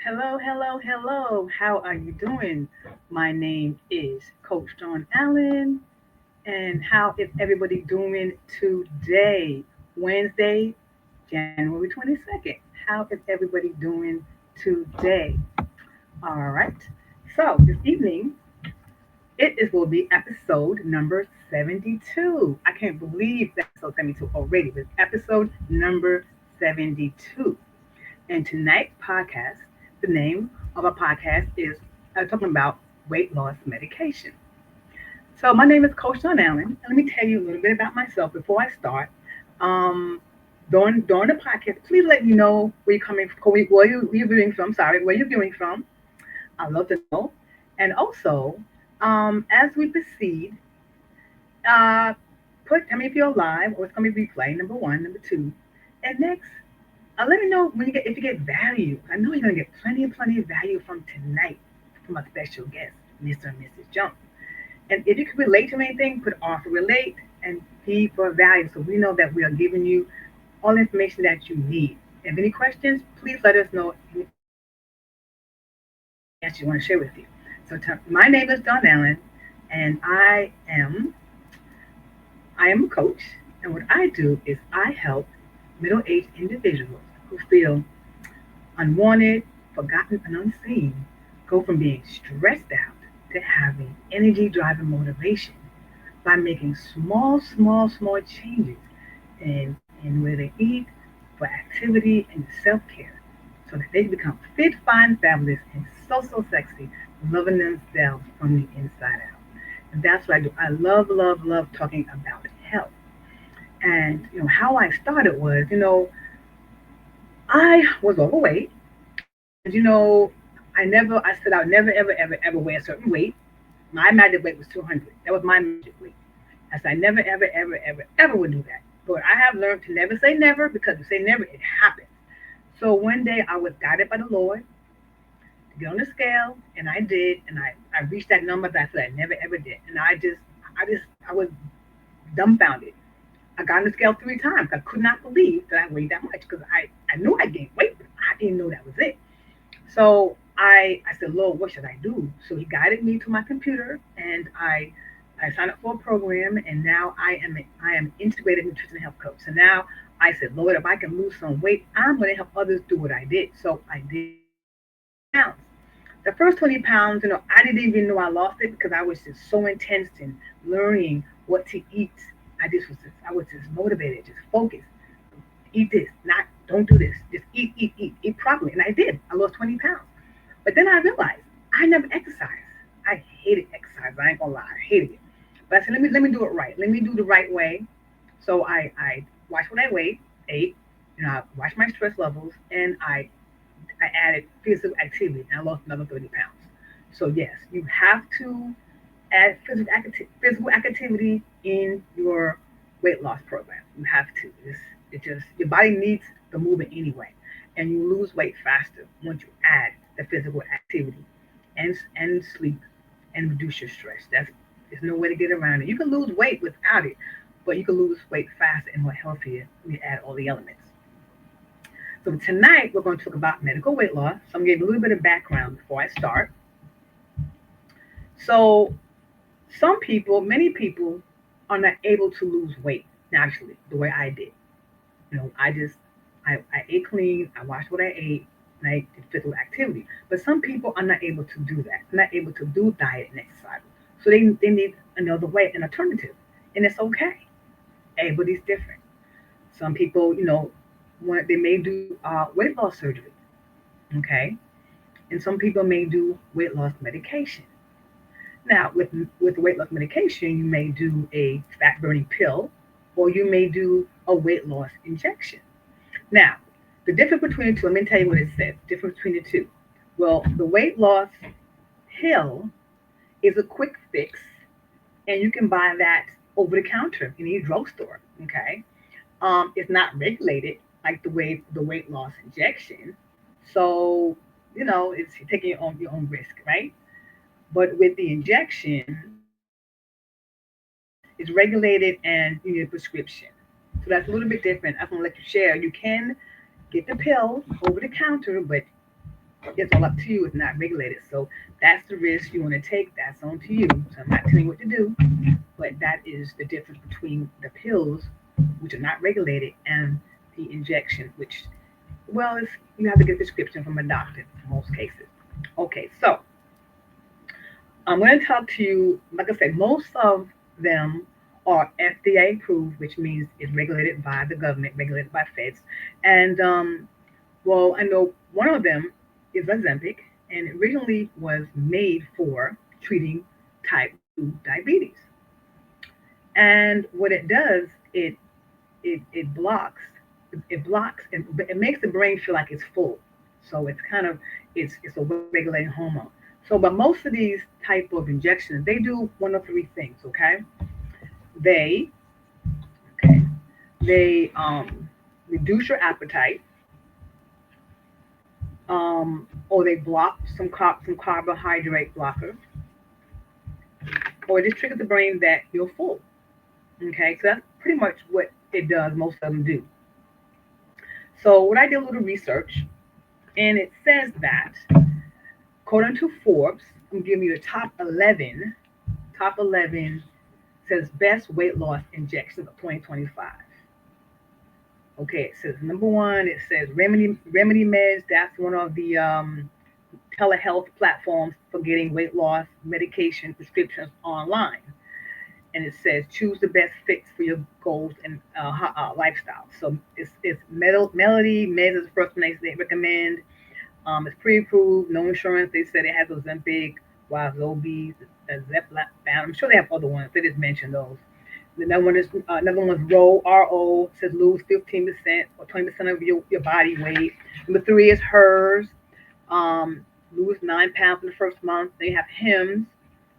Hello, hello, hello. How are you doing? My name is Coach John Allen. And how is everybody doing today? Wednesday, January 22nd. How is everybody doing today? All right. So, this evening, it is will be episode number 72. I can't believe that episode 72 already, but episode number 72. And tonight's podcast, the name of our podcast is talking about weight loss medication. So my name is Coach John Allen, and let me tell you a little bit about myself before I start. Um, during the podcast, please let me know where you're coming from, where you're viewing from. Sorry, where you're viewing from. I'd love to know. And also, as we proceed, uh, tell me if you're live or it's going to be replay. Number one, number two, and next, let me know when you get if you get value. I know you're gonna get plenty of value from tonight from a special guest, Mr. and Mrs. Jones. And if you can relate to anything, put author relate and P for value, so we know that we are giving you all the information that you need. If any questions, please let us know that you want to share with you. So my name is Don Allen, and I am a coach, and what I do is I help middle-aged individuals who feel unwanted, forgotten, and unseen go from being stressed out to having energy, drive, and motivation by making small changes in where they eat, for activity, and self care so that they become fit, fine, fabulous, and so sexy, loving themselves from the inside out. And that's what I do. I love talking about health. And how I started was, I was overweight, and I said I would never ever wear a certain weight. My magic weight was 200. That was my magic weight. I said I never ever would do that. But I have learned to never say never, because if you say never, it happens. So one day I was guided by the Lord to get on the scale, and I did, and I reached that number that I said I never ever did, and I was dumbfounded. I got on the scale 3 times. I could not believe that I weighed that much, because I knew I gained weight, but I didn't know that was it. So I said, Lord, what should I do? So he guided me to my computer, and I signed up for a program, and now I am integrated nutrition health coach. So now I said, Lord, if I can lose some weight, I'm going to help others do what I did. So I did pounds. The first 20 pounds, I didn't even know I lost it, because I was just so intense in learning what to eat. I was just motivated, just focused. Eat this, not don't do this. Just eat properly. And I did. I lost 20 pounds. But then I realized I never exercised. I hated exercise. I ain't gonna lie, I hated it. But I said, let me do it right. Let me do the right way. So I watched what I ate. I watched my stress levels, and I added physical activity, and I lost another 30 pounds. So yes, you have to add physical activity in your weight loss program. You have to. It just your body needs the movement anyway, and you lose weight faster once you add the physical activity and sleep and reduce your stress. There's no way to get around it. You can lose weight without it, but you can lose weight faster and more healthier when you add all the elements. So tonight we're going to talk about medical weight loss. So I'm going to give you a little bit of background before I start. So many people are not able to lose weight naturally the way I did. I ate clean, I watched what I ate, and I did physical activity. But some people are not able to do that. They're not able to do diet and exercise. So they need another way, an alternative. And it's okay. Everybody's different. Some people, they may do weight loss surgery, okay? And some people may do weight loss medication. Now, with weight loss medication, you may do a fat burning pill, or you may do a weight loss injection. Now, the difference between the two, let me tell you what it says. Difference between the two. Well, the weight loss pill is a quick fix, and you can buy that over the counter in any drugstore. Okay, it's not regulated like the weight loss injection, so it's taking your own risk, right? But with the injection, it's regulated and you need a prescription. So that's a little bit different. I'm gonna let you share. You can get the pill over the counter, but It's all up to you. It's not regulated. So that's the risk you want to take. That's on to you. So I'm not telling you what to do, but that is the difference between the pills, which are not regulated, and the injection, which, well, it's, you have to get a prescription from a doctor in most cases. Okay, so I'm going to talk to you, like I said, most of them are FDA approved, which means it's regulated by the government, regulated by feds. And well, I know one of them is Ozempic, and it originally was made for treating type 2 diabetes. And what it does, it blocks, it blocks, and it makes the brain feel like it's full. So it's kind of, it's a regulating hormone. So, but most of these type of injections, they do one of three things. Okay, they okay they reduce your appetite, or they block some carbohydrate blocker, or it just triggers the brain that you're full. Okay, so that's pretty much what it does. Most of them do. So what I did a little research, and it says that according to Forbes, I'm giving you the top 11. Top 11 says best weight loss injections of 2025. Okay, it says number one. It says Remedy Meds. That's one of the telehealth platforms for getting weight loss medication prescriptions online. And it says choose the best fits for your goals and lifestyle. So it's Melody Meds is the first one they recommend. It's pre-approved, no insurance. They said it has Ozempic, Wizobi, Zepbound. I'm sure they have other ones. They just mentioned those. Another one is Row RO. Says lose 15% or 20% of your body weight. Number three is hers. Lose 9 pounds in the first month. They have Hims.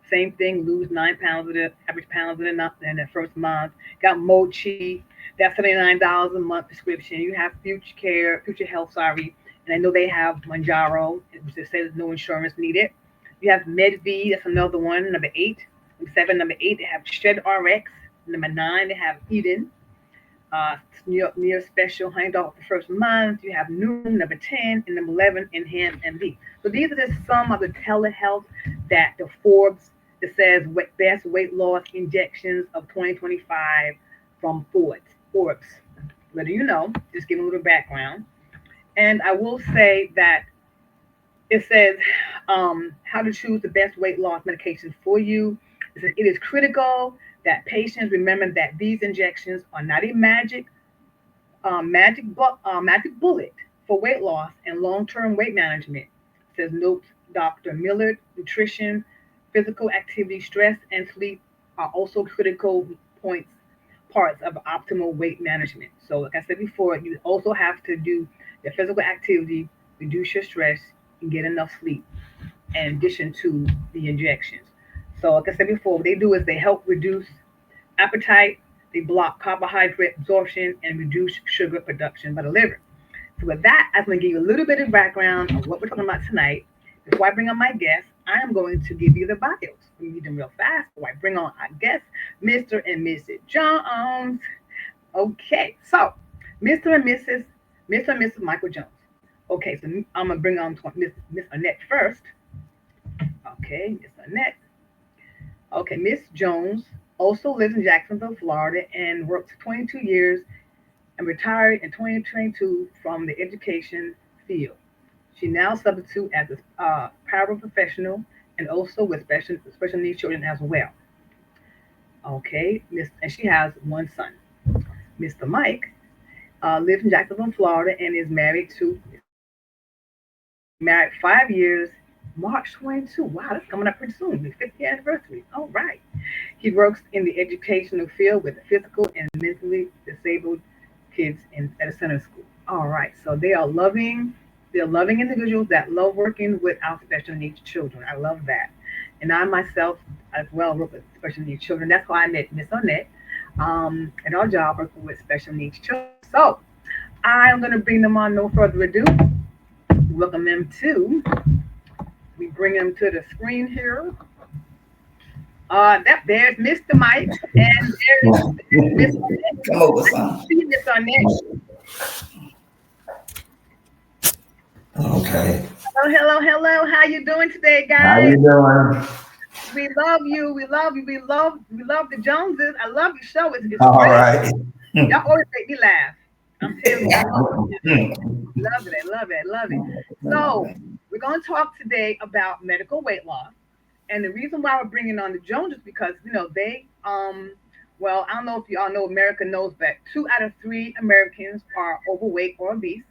Same thing, lose 9 pounds of the average pounds in the first month. Got Mochi, that's $79 a month prescription. You have Future Care, Future Health, sorry, and I know they have Manjaro, which it says no insurance needed. You have MedV, that's another one, number eight. Number seven, number eight, they have Shed RX. Number nine, they have Eden. Near special $100 the first month. You have Noon, number 10, and number 11, Enhance MD. So these are just some of the telehealth that the Forbes, it says best weight loss injections of 2025 from Forbes. Whether you know, just give a little background. And I will say that it says how to choose the best weight loss medication for you. It says it is critical that patients remember that these injections are not a magic bullet for weight loss and long-term weight management. Says notes Dr. Millard. Nutrition, physical activity, stress, and sleep are also critical points parts of optimal weight management. So, like I said before, you also have to do the physical activity, reduce your stress, and get enough sleep. In addition to the injections. So, like I said before, what they do is they help reduce appetite, they block carbohydrate absorption, and reduce sugar production by the liver. So, with that, I'm going to give you a little bit of background on what we're talking about tonight. Before I bring on my guest, I am going to give you the bios. We read them real fast before I bring on our guest, Mr. and Mrs. Jones. Okay, so Mr. and Mrs. Mr. and Mrs. Michael Jones. Okay, so I'm gonna bring on Miss Arnette first. Okay, Miss Arnette. Okay, Miss Jones also lives in Jacksonville, Florida, and worked 22 years and retired in 2022 from the education field. She now substitutes as a paraprofessional and also with special needs children as well. Okay, and she has one son. Mr. Mike lives in Jacksonville, Florida, and is married 5 years. March 22. Wow, that's coming up pretty soon. The 50th anniversary. All right. He works in the educational field with physical and mentally disabled kids at a center school. All right. So they're loving individuals that love working with our special needs children. I love that. And I myself as well work with special needs children. That's why I met Miss Arnette at our job working with special needs children. So I'm going to bring them on no further ado. Welcome them to. We bring them to the screen here. There's Mr. Mike and there's Miss Arnette. Come over, I son. can see Miss Arnette. Okay. hello, hello. How you doing today, How guys? you doing? We love you. We love you. We love the Joneses. I love your show. It's All great. right. Y'all always make me laugh. I'm telling you, I love it. Love it. I love it. I love it. So we're going to talk today about medical weight loss, and the reason why we're bringing on the Joneses because well, I don't know if you all know America knows, but 2 out of 3 Americans are overweight or obese.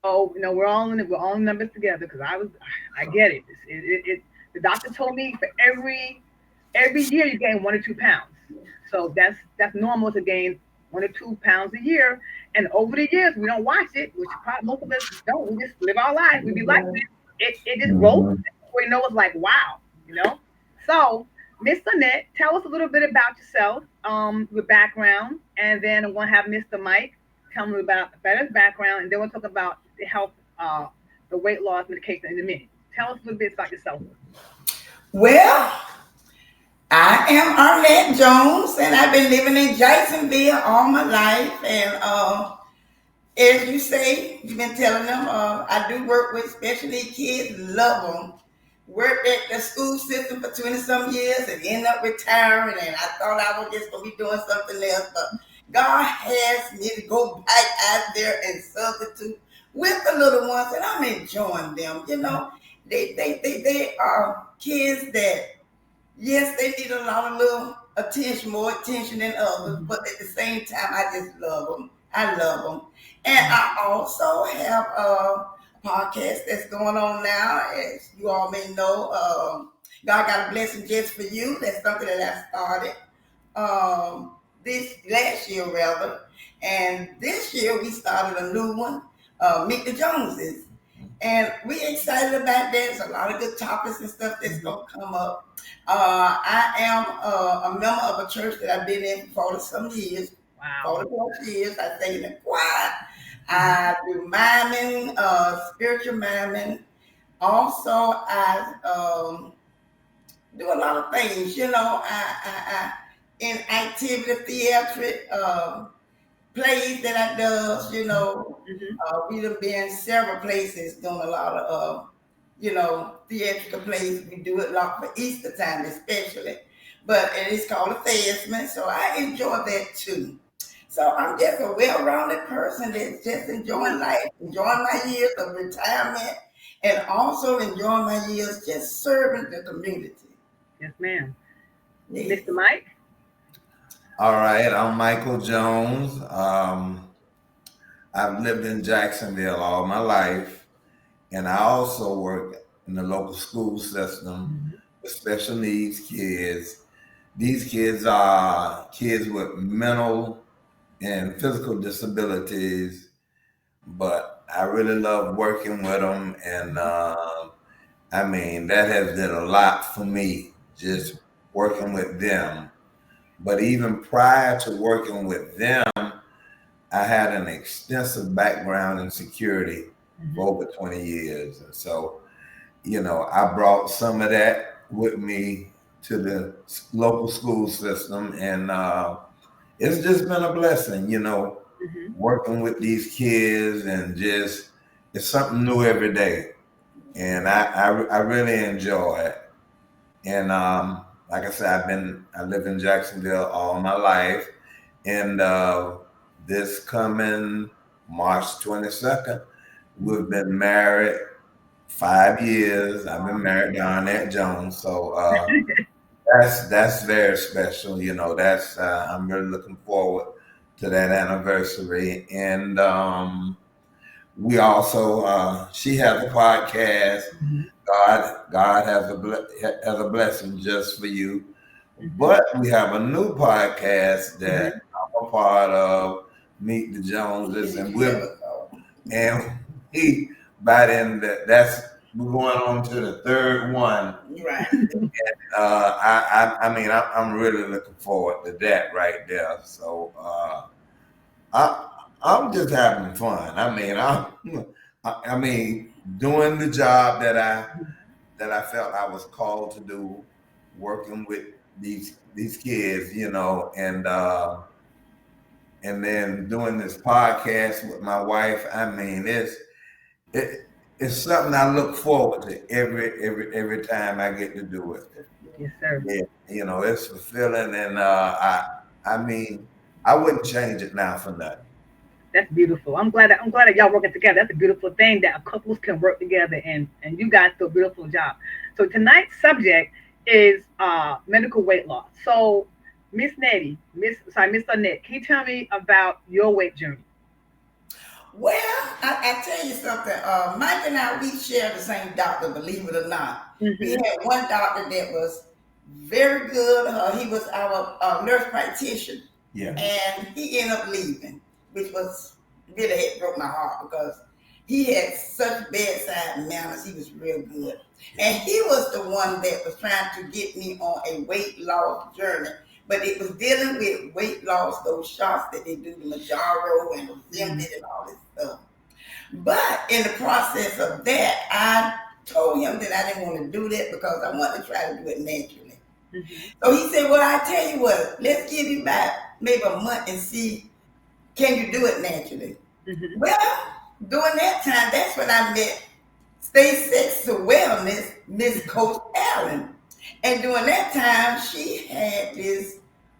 So we're all in numbers together because I get it. The doctor told me for every year you gain 1 or 2 pounds. So that's normal to gain 1 or 2 pounds a year. And over the years we don't watch it, which probably most of us don't. We just live our life. We be like it just grows. Mhm. Before you know it's like wow, you know. So Miss Arnette, tell us a little bit about yourself, your background, and then we'll have Mr. Mike tell me about his background, and then we'll talk about the health, the weight loss medication in a minute. Tell us a little bit about yourself. Well, I am Arnette Jones, and I've been living in Jacksonville all my life. And as you say, you've been telling them, I do work with special needs kids, love them. Worked at the school system for 20 some years and ended up retiring. And I thought I was just going to be doing something else. But God has me to go back out there and substitute with the little ones, and I'm enjoying them. They are kids that yes, they need a lot of little attention, more attention than others, but at the same time, I just love them. I love them. And I also have a podcast that's going on now, as you all may know. God Got a Blessing Just for You. That's something that I started this last year, rather. And this year, we started a new one, Meet the Joneses. And we excited about that. There's a lot of good topics and stuff that's Mm-hmm. gonna come up. I am a member of a church that I've been in for 40 some years, Wow. 40 plus years. I sing in the choir. Mm-hmm. I do miming, spiritual miming. Also, I do a lot of things. I in activity theater. Plays that I does, Mm-hmm. we done been several places doing a lot of, theatrical plays. We do it a lot for Easter time, especially. But and it's called a Thespian, so I enjoy that too. So I'm just a well-rounded person that's just enjoying life, enjoying my years of retirement, and also enjoying my years just serving the community. Yes, ma'am. Yes. Mr. Mike. All right. I'm Michael Jones. I've lived in Jacksonville all my life, and I also work in the local school system Mm-hmm. with special needs kids. These kids are kids with mental and physical disabilities, but I really love working with them, and I mean that has did a lot for me just working with them. But even prior to working with them, I had an extensive background in security Mm-hmm. for over 20 years. And so, I brought some of that with me to the local school system. And it's just been a blessing, Mm-hmm. working with these kids and just, it's something new every day. And I really enjoy it. And like I said, I live in Jacksonville all my life. And this coming March 22nd, we've been married 5 years. I've been married to Arnette Jones. So that's very special. That's I'm really looking forward to that anniversary. And we also she has a podcast. Mm-hmm. God has a blessing just for you. Mm-hmm. But we have a new podcast that Mm-hmm. I'm a part of, Meet the Joneses, and There we're we go. and we by then that's we're going on to the third one. Right. I mean I'm really looking forward to that right there. So I I'm just having fun. I mean doing the job that I felt I was called to do, working with these kids, and then doing this podcast with my wife. I mean, it. it's something I look forward to every time I get to do it. Yes, sir. Yeah, it's fulfilling, and I mean, I wouldn't change it now for nothing. That's beautiful. I'm glad that y'all working together. That's a beautiful thing that couples can work together, and you guys do a beautiful job. So tonight's subject is medical weight loss. So Miss Nettie, Miss Arnette, can you tell me about your weight journey? Well, I tell you something. Mike and I, we share the same doctor, believe it or not. We Mm-hmm. had one doctor that was very good. He was our nurse practitioner, Yeah. and he ended up leaving, which was really had broke my heart because he had such bedside manners. He was real good, and he was the one that was trying to get me on a weight loss journey. But it was dealing with weight loss, those shots that they do, the Majaro and the Mm-hmm. Ozempic and all this stuff. But in the process of that, I told him that I didn't want to do that because I wanted to try to do it naturally. Mm-hmm. So he said, "Well, I tell you what, let's give you back maybe a month and see can you do it naturally." Mm-hmm. Well, during that time, that's when I met Stay Sex to Wellness, Miss Coach Allen. And during that time, she had this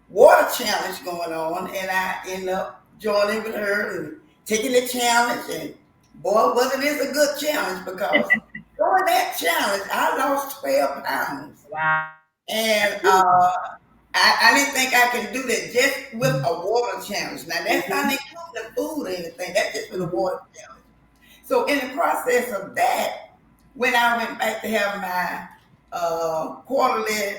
water challenge going on, and I ended up joining with her and taking the challenge. And boy, wasn't this a good challenge because during that challenge, I lost 12 pounds. Wow. And I didn't think I can do that just with a water challenge. Now, that's not Mm-hmm. including the food or anything, that's just for the Mm-hmm. water challenge. So, in the process of that, when I went back to have my quarterly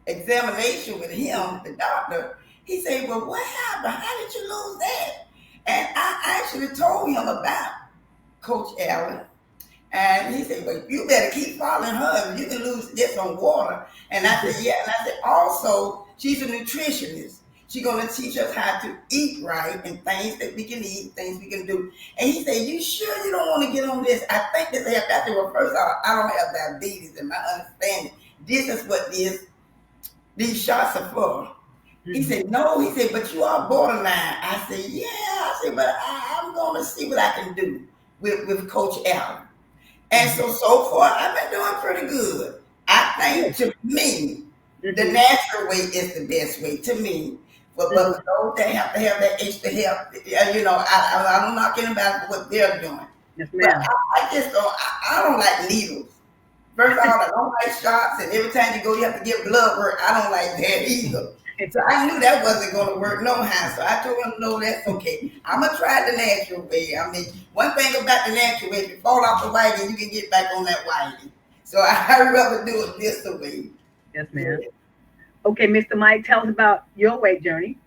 examination with him, the doctor, he said, "Well, what happened? How did you lose that?" And I actually told him about Coach Allen. And he said, "Well, you better keep following her. You can lose this on water." And I said, "Yeah." And I said, "Also, she's a nutritionist. She's going to teach us how to eat right and things that we can eat, things we can do." And he said, "You sure you don't want to get on this?" I think this after I said, "Well, first of all, I don't have diabetes in my understanding. This is what these shots are for." He Mm-hmm. said, "No." He said, "But you are borderline." I said, "Yeah." I said, "But I'm going to see what I can do with Coach Allen." And Mm-hmm. so far, I've been doing pretty good. I think Good. to me, the Mm-hmm. natural way is the best way to me. But Mm-hmm. for those that have to have that extra help, I don't knock anybody for what they're doing. Yes, But ma'am. I just don't. I don't like needles. First of all, I don't like shots, and every time you go, you have to get blood work. I don't like that either. So I knew that wasn't going to work no how. So I told him, "No, that's okay. I'm gonna try the natural way." I mean, one thing about the natural way, if you fall off the wagon, you can get back on that wagon. So I'd rather do it this way. Yes, ma'am. Yeah. Okay, Mr. Mike, tell us about your weight journey.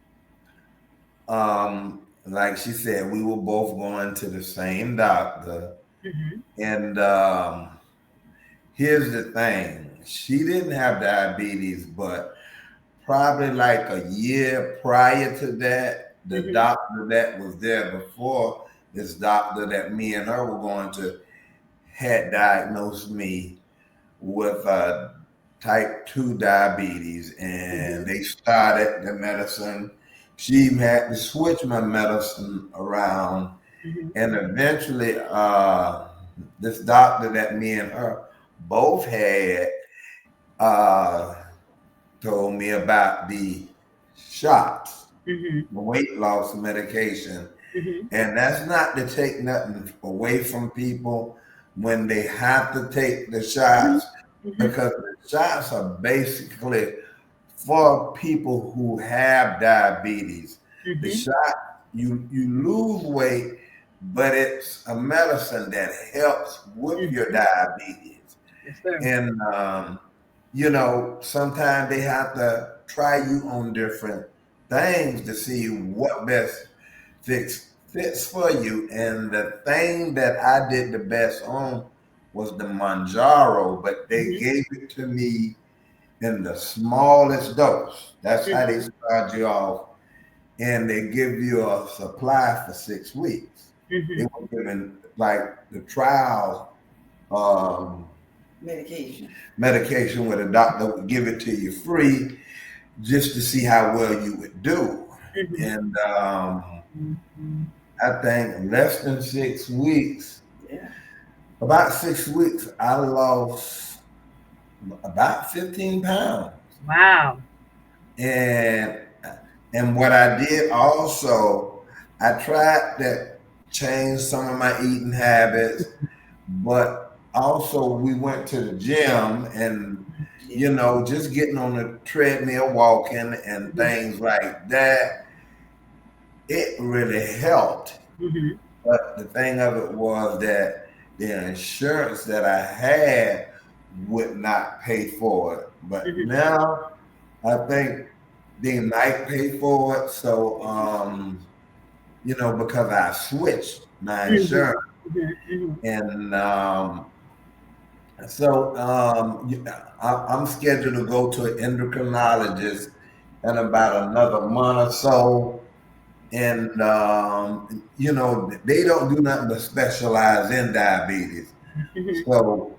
Like she said, we were both going to the same doctor, Mm-hmm. and here's the thing: she didn't have diabetes, but probably like a year prior to that, the Mm-hmm. doctor that was there before this doctor that me and her were going to had diagnosed me with type 2 diabetes, and Mm-hmm. they started the medicine. She even had to switch my medicine around, Mm-hmm. and eventually this doctor that me and her both had uh, told me about the shots, Mm-hmm. the weight loss medication. Mm-hmm. And that's not to take nothing away from people when they have to take the shots, Mm-hmm. because the shots are basically for people who have diabetes. The Mm-hmm. shot, you lose weight, but it's a medicine that helps with your Mm-hmm. diabetes. Yes, sir. And sometimes they have to try you on different things to see what best fits for you. And the thing that I did the best on was the Manjaro, but they Mm-hmm. gave it to me in the smallest dose. That's how they Mm-hmm. start you off, and they give you a supply for 6 weeks. They Mm-hmm. were giving like the trials um, Medication. medication where the doctor would give it to you free just to see how well you would do. Mm-hmm. And I think less than 6 weeks, Yeah. about 6 weeks, I lost about 15 pounds. Wow. And what I did also, I tried to change some of my eating habits, but also we went to the gym and just getting on the treadmill, walking and Mhm. things like that, it really helped. Mhm. But the thing of it was that the insurance that I had would not pay for it. But Mhm. now I think they might pay for it. So, because I switched my Mhm. insurance. Mhm. And I'm scheduled to go to an endocrinologist in about another month or so. And, they don't do nothing but specialize in diabetes. Mhm. So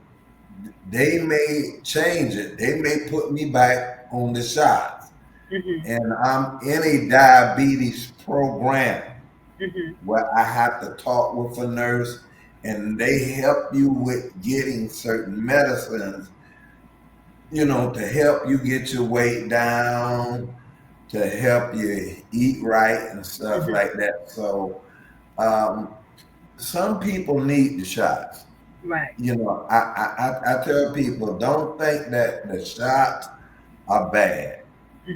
they may change it. They may put me back on the shots. Mhm. And I'm in a diabetes program Mhm. where I have to talk with a nurse and they help you with getting certain medicines, to help you get your weight down, to help you eat right and stuff Mhm. like that. So um, some people need the shots. Right. I tell people don't think that the shots are bad.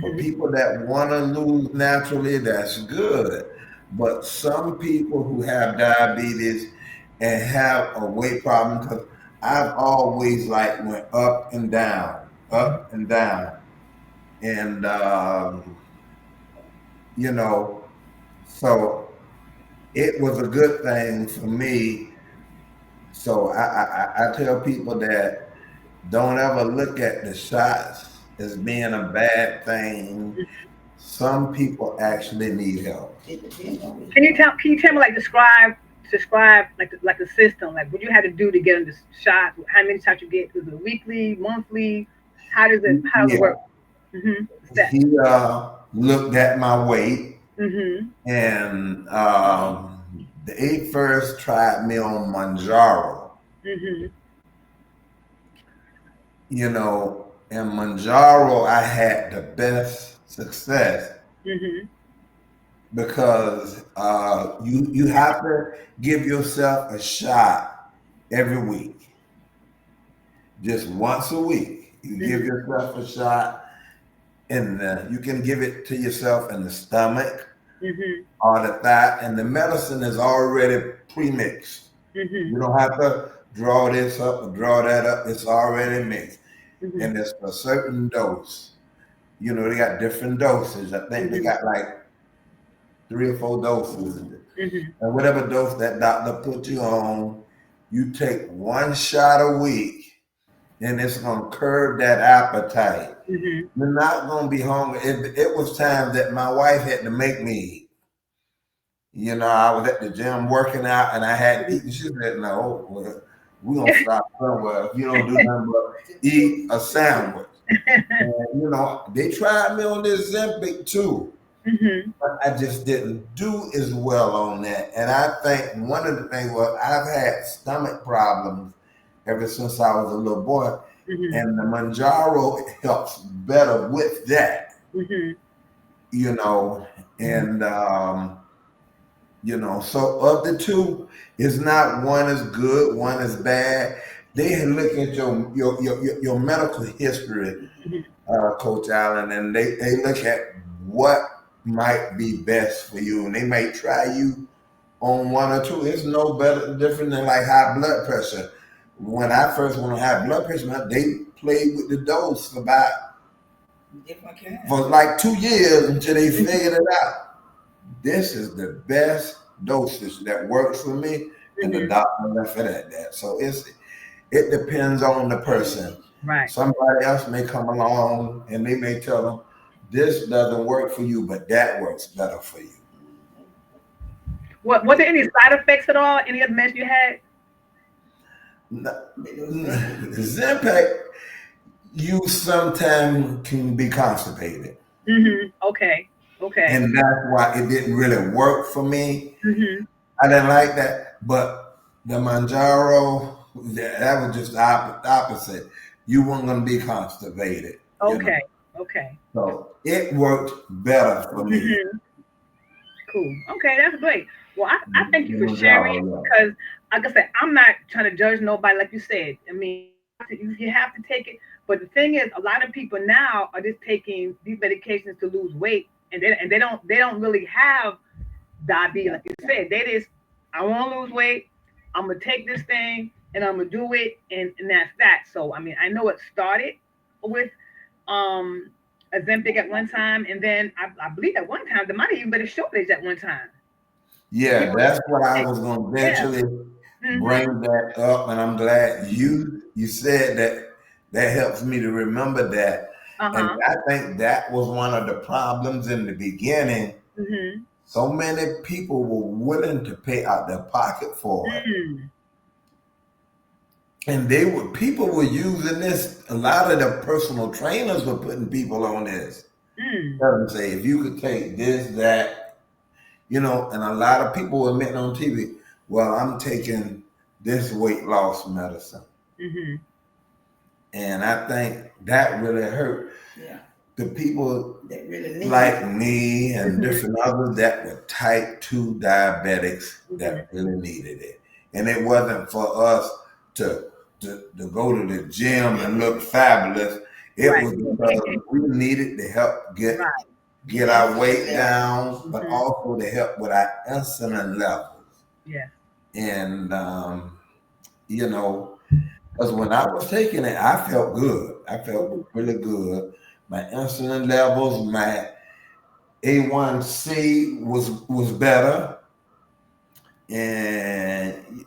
For Mhm. people that want to lose naturally, that's good. But some people who have diabetes and have a weight problem, because I've always like went up and down, and you know, so it was a good thing for me. So I tell people that don't ever look at the shots as being a bad thing. Some people actually need help. It depends on which Can you one. tell? Can you tell me like describe like the system, like what you had to do to get in the shot? How many shots you get? Is it weekly, monthly? How does it Yeah, work? Mm-hmm. Steps. he looked at my weight Mm-hmm. and they first tried me on Manjaro, Mm-hmm. and Manjaro I had the best success Mm-hmm. because you have to give yourself a shot every week, just once a week. You give Mm-hmm. yourself a shot, and you can give it to yourself in the stomach Mm-hmm. or the thigh, and the medicine is already pre-mixed. Mm-hmm. You don't have to draw this up or draw that up. It's already mixed, Mm-hmm. and it's a certain dose. They got different doses. I think they Mm-hmm. got like 3 or 4 doses. Mm-hmm. And whatever dose that doctor put you on, you take one shot a week, and it's gonna curb that appetite. Mm-hmm. You're not gonna be hungry. It was times that my wife had to make me eat. I was at the gym working out, and I had to eat. And she said, "No, well, we gonna stop somewhere if you don't do nothing but eat a sandwich." And they tried me on this Zempic too. Mm-hmm. But I just didn't do as well on that. And I think one of the things was I've had stomach problems ever since I was a little boy. Mm-hmm. And the Manjaro helps better with that, Mm-hmm. you know. And, so of the two, it's not one is good, one is bad. They look at your medical history, Coach Allen, and they look at what might be best for you, and they may try you on one or two. It's no better different than like high blood pressure. When I first went on high blood pressure, they played with the dose Different kind. for like 2 years until they figured it out. This is the best dosage that works for me, and the Mm-hmm. doctor left it at that. So it depends on the person. Right. Somebody else may come along and they may tell them, this doesn't work for you, but that works better for you. What was there any side effects at all? Any other meds you had? Zempic, you sometimes can be constipated. Mm-hmm. Okay. Okay. And that's why it didn't really work for me. Mm-hmm. I didn't like that. But the Manjaro, that was just the opposite. You weren't going to be constipated, you know. Okay. Okay. So it worked better for me. Hmm. Cool. Okay, that's great. Well, I thank you for sharing Yeah. because, like I said, I'm not trying to judge nobody, like you said. I mean, you have to take it. But the thing is, a lot of people now are just taking these medications to lose weight, and they don't really have diabetes, like you said. They just, I want to lose weight. I'm gonna take this thing and I'm gonna do it, and that's that. So I mean, I know it started with um Ozempic at one time, and then I believe at one time there might have even been a shortage at one time. Yeah, People, that's what I was going to yeah, eventually mm-hmm, bring that up, and I'm glad you said that. That helps me to remember that, uh and huh, I think that was one of the problems in the beginning. mm-hmm, So many people were willing to pay out their pocket for it, mm, and people were using this. A lot of the personal trainers were putting people on this. mm, Tell them, say, if you could take this, that, and a lot of people were admitting on TV, well, I'm taking this weight loss medicine. mm-hmm, And I think that really hurt Yeah. the people That really need like it. me and mm-hmm, different others that were type 2 diabetics mm-hmm. that really needed it. And it wasn't for us to go to the gym and look fabulous. It Right, was because we needed to help right, get our weight down, but mm-hmm, also to help with our insulin levels. yeah, And, because when I was taking it, I felt good. I felt really good. My insulin levels, my A1C was better, and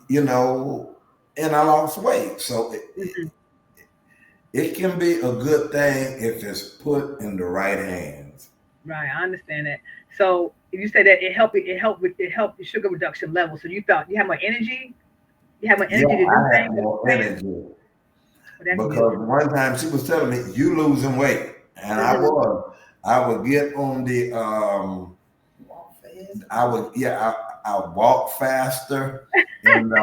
and I lost weight. So mm-hmm. it can be a good thing if it's put in the right hands. Right. I understand that. So you said that it helped the sugar reduction level. So you felt you have more energy. You have more Yeah, energy to do I had things. That's more what you're saying. energy Well, that's because good. one time she was telling me you losing weight, and I Mm-hmm. was. I would get on the Walk fast. I walk faster, and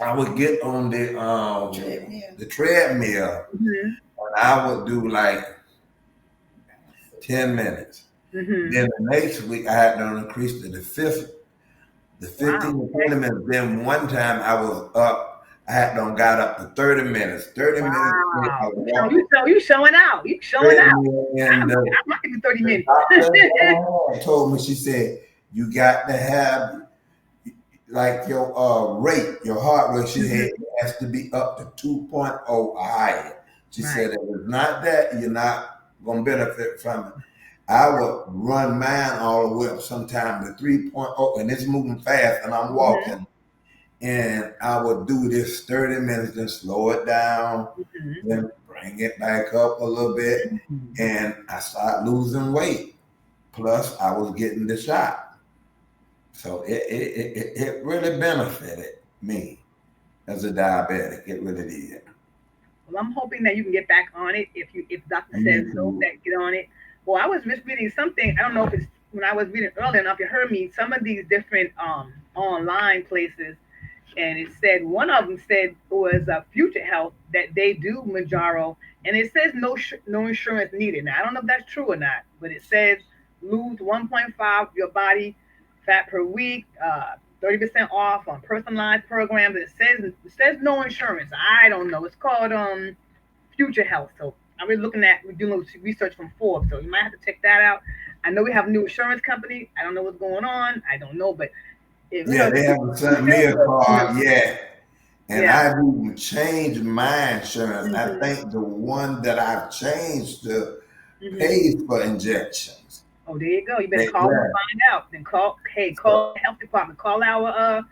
I would get on Treadmill. the treadmill, Mm-hmm. and I would do like 10 minutes. Mm-hmm. Then the next week I had to increase to the Wow. 15 to Okay. 20 minutes. Then one time I was up, I had done got up to 30 minutes. 30 minutes straight, I Wow. was You showing out. You showing out. treadmill, and I'm not giving 30 the minutes. doctor told me, she said, you got to have like your rate, your heart rate, she said Hmm. it has to be up to 2.0 or higher. She Right. said if it's not that, you're not gonna benefit from it. I would run mine all the way up sometime to 3.0, and it's moving fast, and I'm Mm-hmm. walking, and I would do this 30 minutes, then slow it down, Mm-hmm. then bring it back up a little bit, Mm-hmm. and I started losing weight. Plus, I was getting the shot. So it really benefited me as a diabetic. It really did. Well, I'm hoping that you can get back on it if doctor Me says so, too. that get on it. Well, I was just reading something. I don't know if it's when I was reading earlier enough. You heard me. Some of these different online places, and it said one of them said it was Future Health that they do Manjaro, and it says no insurance needed. Now I don't know if that's true or not, but it says lose 1.5 of your body fat per week, 30% off on personalized programs. It says no insurance. I don't know. It's called Future Health. So I'm really looking at we're doing research from Forbes. So you might have to check that out. I know we have a new insurance company. I don't know what's going on. I don't know, but if Yeah, they haven't sent me a card yet. And yeah. I've even changed my insurance. I Hmm. think the one that I've changed to Hmm. pays for injections. Oh, there you go. You better call them and Yeah, find out. Then call. Hey, so call the health department. Call our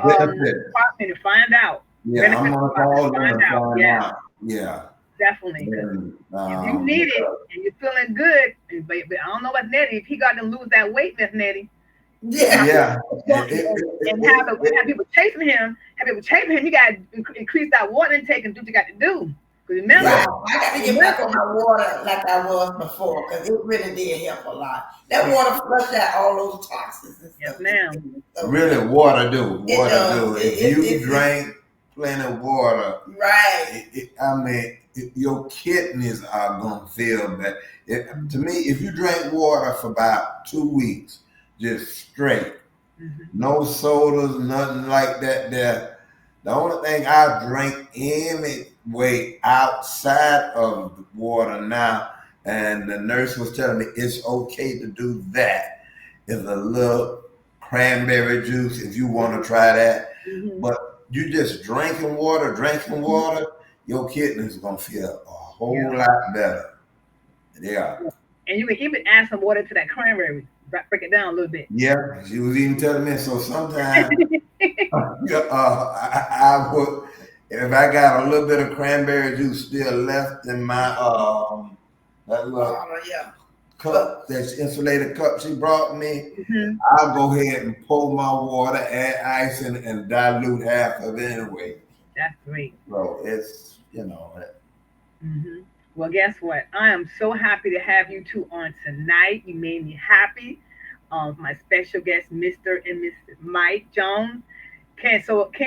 benefit. department and find out. Yeah, I'm Benefits gonna department call and them find and out. find Yeah, out. Yeah. definitely. Because And, if you need it because, and you're feeling good, but I don't know about Nettie. If he got to lose that weight, Miss Nettie, you Yeah. have to yeah, well, and have people chasing him. Have people chasing him. You got to increase that water intake and do what you got to do. Remember, Right. I got to get back on my water like I was before because it really did help a lot. That water flushed out all those toxins and yes, stuff. ma'am. So Really, water do. it Water does. do. If you drink plenty of water, right. your kidneys are going to feel better. To me, if you drink water for about 2 weeks, just straight, no sodas, nothing like that there. The only thing I drink anyway outside of the water now, and the nurse was telling me it's okay to do that, is a little cranberry juice if you want to try that. But you just drinking water, your kidneys going to feel a whole lot better. Yeah. And you can even add some water to that cranberry. Break it down a little bit. Yeah, she was even telling me. So sometimes I would, if I got a little bit of cranberry juice still left in my that little cup, that insulated cup she brought me, I'll go ahead and pour my water, add ice, and dilute half of it anyway. That's great. So it's Well, guess what? I am so happy to have you two on tonight. You made me happy. My special guest, Mr. and Mrs. Mike Jones. Can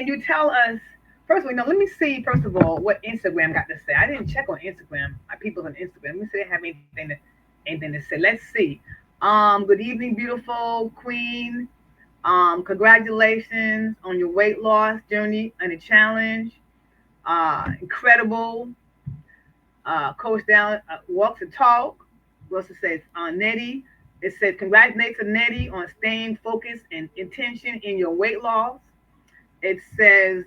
you tell us, first of all, let me see, first of all, what Instagram got to say. I didn't check on Instagram, my people on Instagram. Let me see if they have anything to say. Let's see. Good evening, beautiful queen. Congratulations on your weight loss journey and a challenge. Incredible. Coach Down walks the talk. What else it says? Nettie. It says, congratulations, Nettie, on staying focused and intention in your weight loss. It says,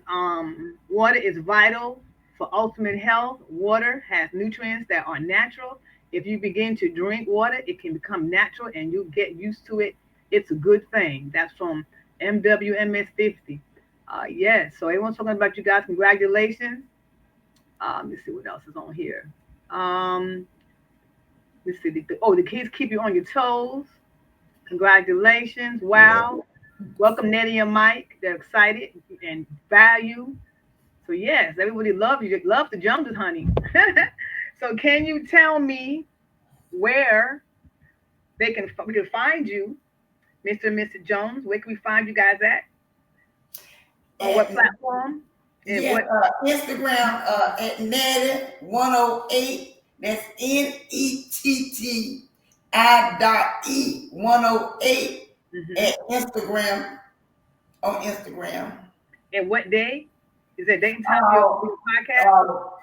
water is vital for ultimate health. Water has nutrients that are natural. If you begin to drink water, it can become natural and you get used to it. It's a good thing. That's from MWMS 50. Yes, so everyone's talking about you guys. Congratulations. Let me see what else is on here. Let's see. The kids keep you on your toes. Congratulations. Wow. Welcome, Nettie and Mike. They're excited and value. So, yes, everybody loves you. Love the Joneses, honey. So, can you tell me where we can find you, Mr. and Mrs. Jones? Where can we find you guys at? On what platform? Instagram at Nettie108. That's NETTI.E108 at Instagram. On Instagram. And what day? Is it date and time for your podcast?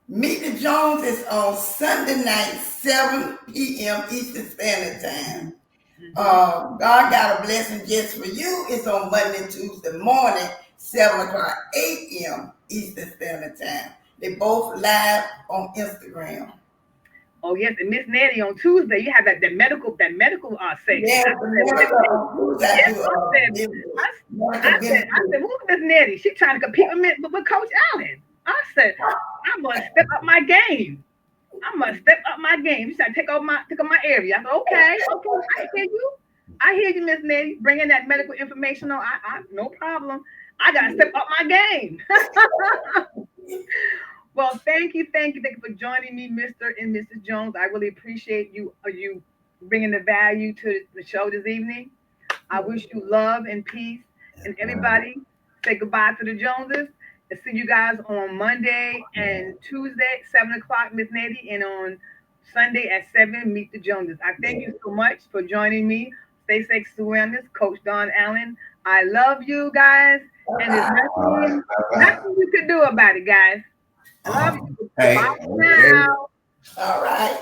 Meet the Jones is on Sunday night, 7 p.m. Eastern Standard Time. God got a blessing just for you. It's on Monday and Tuesday morning, 7 o'clock, 8 p.m. Eastern Standard Time. They both live on Instagram. Oh yes, and Miss Nettie on Tuesday, you have that medical section. Yeah, I said, who's Miss Nettie? She's trying to compete with Coach Allen. I said, I must step up my game. She's trying to take up my area. I said, okay, I hear you, Miss Nettie, bringing that medical information on. I no problem. I gotta step up my game. Well, thank you for joining me, Mr. and Mrs. Jones. I really appreciate you bringing the value to the show this evening. I wish you love and peace. And everybody, say goodbye to the Joneses. And see you guys on Monday and Tuesday, 7 o'clock, Miss Nettie, and on Sunday at 7, meet the Joneses. I thank you so much for joining me. Stay safe, wellness, Coach Don Allen. I love you guys, and there's nothing you can do about it, guys. I love you. Bye now. All right.